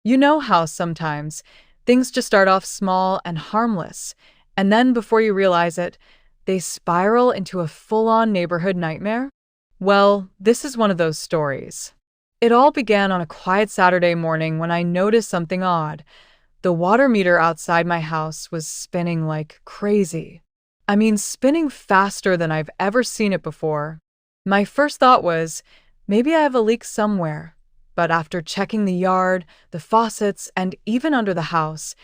You know how sometimes things just start off small and harmless, and then before you realize it, they spiral into a full-on neighborhood nightmare? Well, this is one of those stories. It all began on a quiet Saturday morning when I noticed something odd. The water meter outside my house was spinning like crazy. I mean, spinning faster than I've ever seen it before. My first thought was, maybe I have a leak somewhere. But after checking the yard, the faucets, and even under the house,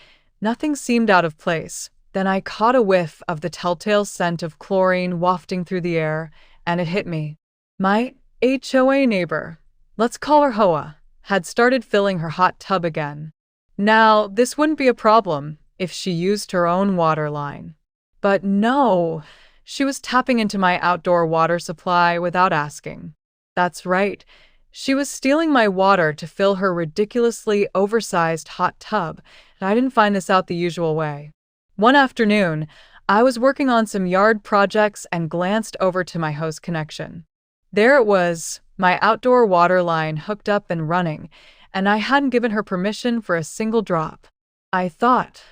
nothing seemed out of place. Then I caught a whiff of the telltale scent of chlorine wafting through the air, and it hit me. My HOA neighbor, let's call her Hoa, had started filling her hot tub again. Now, this wouldn't be a problem if she used her own water line. But no, she was tapping into my outdoor water supply without asking. That's right, she was stealing my water to fill her ridiculously oversized hot tub, and I didn't find this out the usual way. One afternoon, I was working on some yard projects and glanced over to my hose connection. There it was, my outdoor water line hooked up and running, and I hadn't given her permission for a single drop. I thought,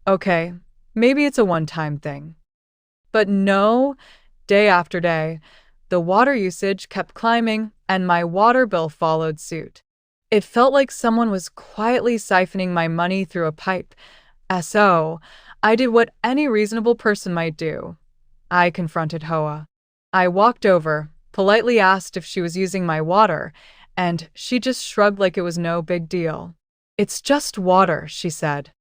okay, maybe it's a one-time thing. But no, day after day, the water usage kept climbing, and my water bill followed suit. It felt like someone was quietly siphoning my money through a pipe. So, I did what any reasonable person might do. I confronted Hoa. I walked over, politely asked if she was using my water, and she just shrugged like it was no big deal. It's just water, she said.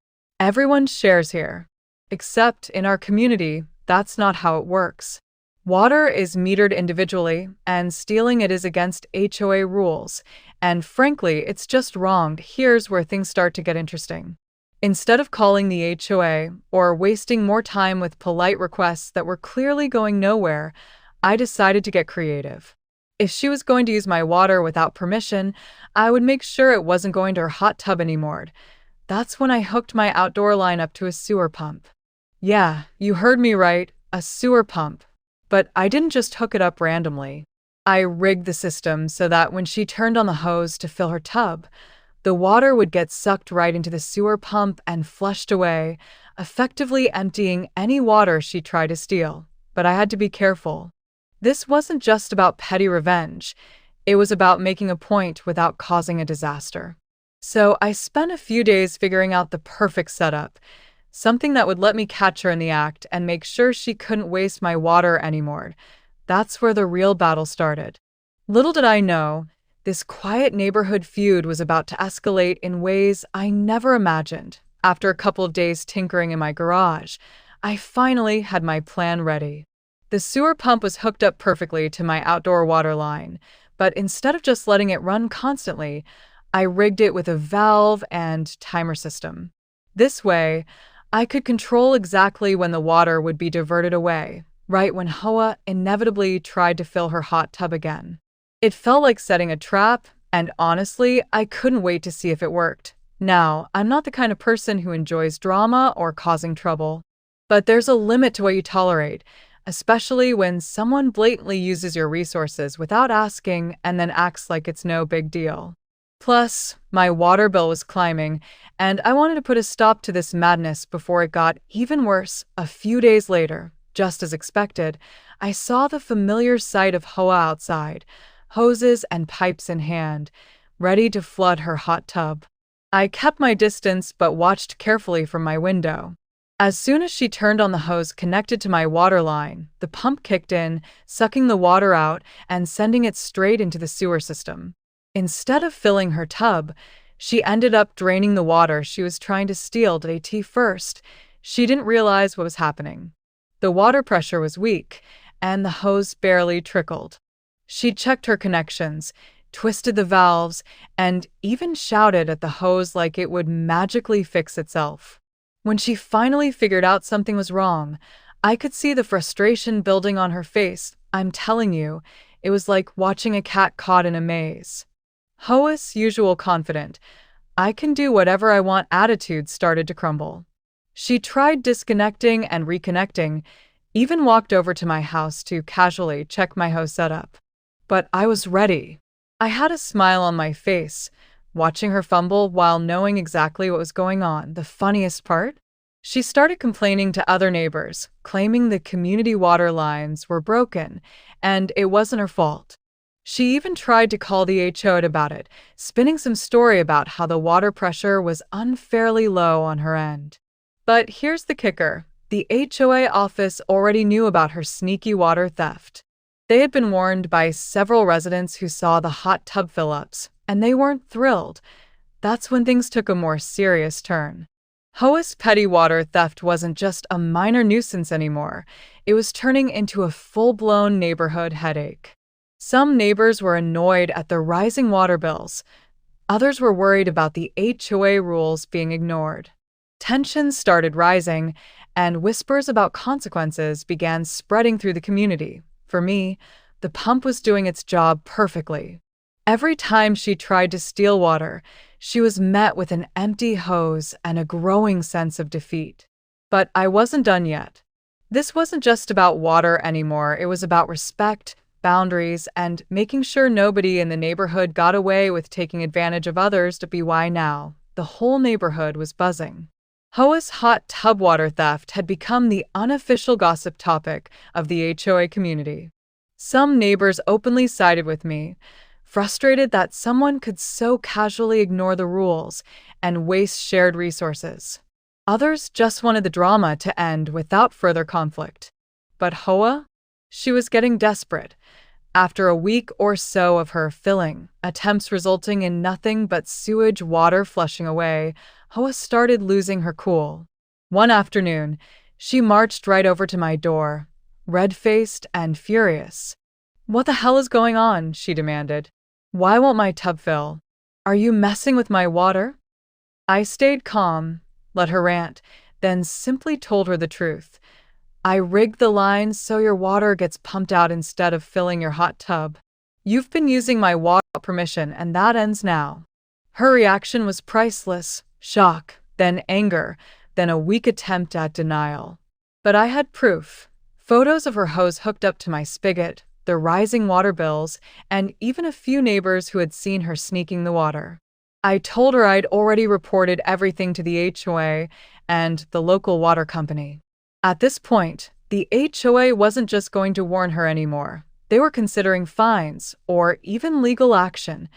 Everyone shares here. Except in our community, that's not how it works. Water is metered individually, and stealing it is against HOA rules. And frankly, it's just wrong. Here's where things start to get interesting. Instead of calling the HOA or wasting more time with polite requests that were clearly going nowhere, I decided to get creative. If she was going to use my water without permission, I would make sure it wasn't going to her hot tub anymore. That's when I hooked my outdoor line up to a sewer pump. Yeah, you heard me right, a sewer pump. But I didn't just hook it up randomly. I rigged the system so that when she turned on the hose to fill her tub, the water would get sucked right into the sewer pump and flushed away, effectively emptying any water she tried to steal. But I had to be careful. This wasn't just about petty revenge. It was about making a point without causing a disaster. So I spent a few days figuring out the perfect setup, something that would let me catch her in the act and make sure she couldn't waste my water anymore. That's where the real battle started. Little did I know, this quiet neighborhood feud was about to escalate in ways I never imagined. After a couple of days tinkering in my garage, I finally had my plan ready. The sewer pump was hooked up perfectly to my outdoor water line, but instead of just letting it run constantly, I rigged it with a valve and timer system. This way, I could control exactly when the water would be diverted away, right when Hoa inevitably tried to fill her hot tub again. It felt like setting a trap, and honestly, I couldn't wait to see if it worked. Now, I'm not the kind of person who enjoys drama or causing trouble, but there's a limit to what you tolerate, especially when someone blatantly uses your resources without asking and then acts like it's no big deal. Plus, my water bill was climbing, and I wanted to put a stop to this madness before it got even worse. A few days later, just as expected, I saw the familiar sight of Hoa outside, hoses and pipes in hand, ready to flood her hot tub. I kept my distance but watched carefully from my window. As soon as she turned on the hose connected to my water line, the pump kicked in, sucking the water out and sending it straight into the sewer system. Instead of filling her tub, she ended up draining the water she was trying to steal to AT first. She didn't realize what was happening. The water pressure was weak, and the hose barely trickled. She checked her connections, twisted the valves, and even shouted at the hose like it would magically fix itself. When she finally figured out something was wrong, I could see the frustration building on her face. I'm telling you, it was like watching a cat caught in a maze. Hoa's usual confident, I can do whatever I want attitude started to crumble. She tried disconnecting and reconnecting, even walked over to my house to casually check my hose setup. But I was ready. I had a smile on my face, watching her fumble while knowing exactly what was going on. The funniest part? She started complaining to other neighbors, claiming the community water lines were broken, and it wasn't her fault. She even tried to call the HOA about it, spinning some story about how the water pressure was unfairly low on her end. But here's the kicker. The HOA office already knew about her sneaky water theft. They had been warned by several residents who saw the hot tub fill-ups, and they weren't thrilled. That's when things took a more serious turn. HOA's petty water theft wasn't just a minor nuisance anymore. It was turning into a full-blown neighborhood headache. Some neighbors were annoyed at the rising water bills. Others were worried about the HOA rules being ignored. Tensions started rising, and whispers about consequences began spreading through the community. For me, the pump was doing its job perfectly. Every time she tried to steal water, she was met with an empty hose and a growing sense of defeat. But I wasn't done yet. This wasn't just about water anymore. It was about respect, boundaries, and making sure nobody in the neighborhood got away with taking advantage of others. To be why now, the whole neighborhood was buzzing. HOA's hot tub water theft had become the unofficial gossip topic of the HOA community. Some neighbors openly sided with me, frustrated that someone could so casually ignore the rules and waste shared resources. Others just wanted the drama to end without further conflict. But HOA? She was getting desperate. After a week or so of her filling, attempts resulting in nothing but sewage water flushing away, HOA started losing her cool. One afternoon, she marched right over to my door, red-faced and furious. "What the hell is going on?" she demanded. "Why won't my tub fill? Are you messing with my water?" I stayed calm, let her rant, then simply told her the truth. "I rigged the lines so your water gets pumped out instead of filling your hot tub. You've been using my water without permission, and that ends now." Her reaction was priceless. Shock, then anger, then a weak attempt at denial. But I had proof. Photos of her hose hooked up to my spigot, the rising water bills, and even a few neighbors who had seen her sneaking the water. I told her I'd already reported everything to the HOA and the local water company. At this point, the HOA wasn't just going to warn her anymore. They were considering fines or even legal action.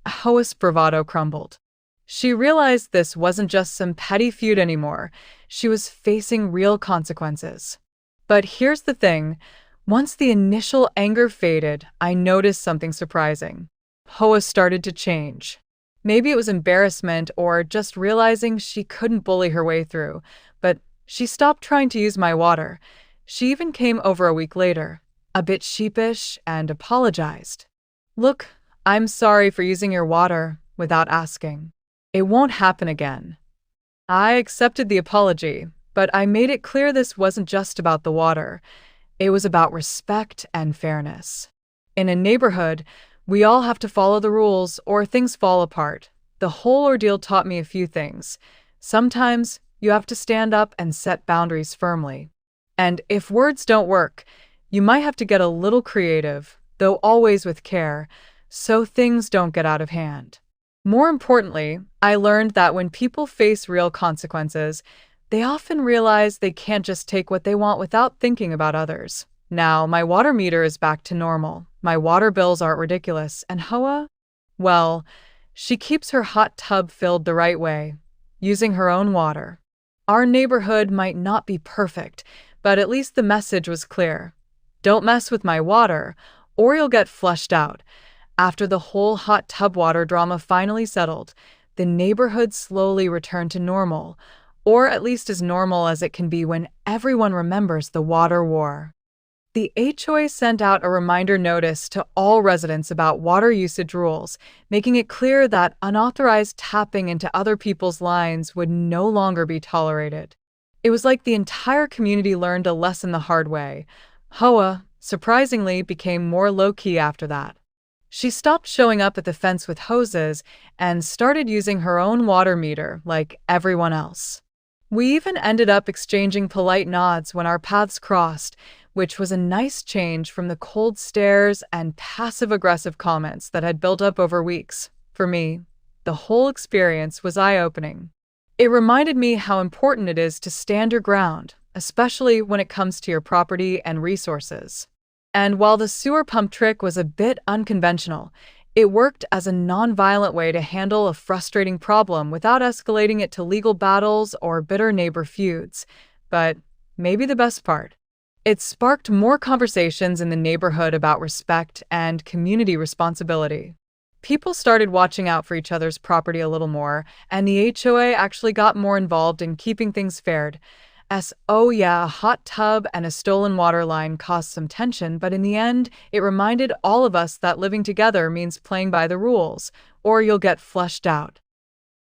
HOA's bravado crumbled. She realized this wasn't just some petty feud anymore. She was facing real consequences. But here's the thing. Once the initial anger faded, I noticed something surprising. HOA started to change. Maybe it was embarrassment or just realizing she couldn't bully her way through, but she stopped trying to use my water. She even came over a week later, a bit sheepish, and apologized. "Look, I'm sorry for using your water without asking. It won't happen again." I accepted the apology, but I made it clear this wasn't just about the water. It was about respect and fairness. In a neighborhood, we all have to follow the rules or things fall apart. The whole ordeal taught me a few things. Sometimes you have to stand up and set boundaries firmly. And if words don't work, you might have to get a little creative, though always with care, so things don't get out of hand. More importantly, I learned that when people face real consequences, they often realize they can't just take what they want without thinking about others. Now, my water meter is back to normal. My water bills aren't ridiculous. And HOA? Well, she keeps her hot tub filled the right way, using her own water. Our neighborhood might not be perfect, but at least the message was clear. Don't mess with my water, or you'll get flushed out. After the whole hot tub water drama finally settled, the neighborhood slowly returned to normal, or at least as normal as it can be when everyone remembers the water war. The HOA sent out a reminder notice to all residents about water usage rules, making it clear that unauthorized tapping into other people's lines would no longer be tolerated. It was like the entire community learned a lesson the hard way. HOA, surprisingly, became more low-key after that. She stopped showing up at the fence with hoses and started using her own water meter like everyone else. We even ended up exchanging polite nods when our paths crossed, which was a nice change from the cold stares and passive-aggressive comments that had built up over weeks. For me, The whole experience was eye-opening. It reminded me how important it is to stand your ground, especially when it comes to your property and resources. And while the sewer pump trick was a bit unconventional, it worked as a nonviolent way to handle a frustrating problem without escalating it to legal battles or bitter neighbor feuds. But maybe the best part, it sparked more conversations in the neighborhood about respect and community responsibility. People started watching out for each other's property a little more, and the HOA actually got more involved in keeping things fair. Oh yeah, a hot tub and a stolen water line caused some tension, but in the end, it reminded all of us that living together means playing by the rules, or you'll get flushed out.